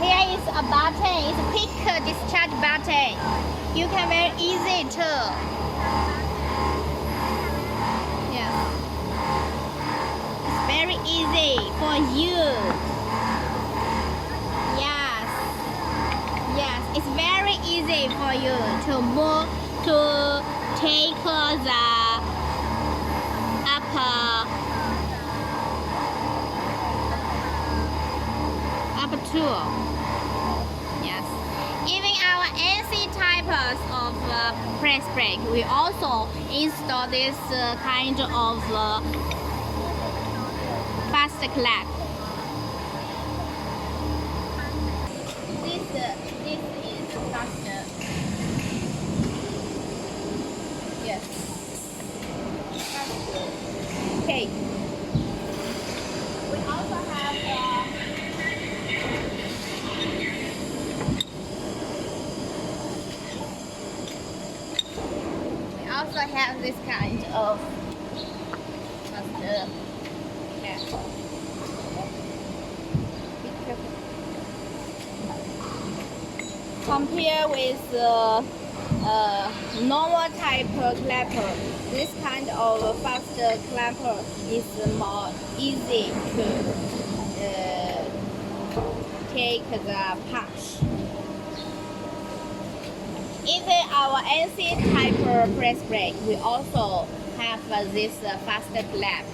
here is a button. It's a quick discharge button. You can very easy too. Yes. It's very easy for you. Yes. Yes. It's very easy for you to move to take the upper tool. Yes. Even our NC types of press brake, we also install this kind of fast clap. This is faster. Yes. Faster. Okay. We also have this kind of faster. Yeah. Be careful. Compare with normal type clapper, this kind of faster clapper is more easy to take the punch. Even our NC type press brake, we also have this faster clap.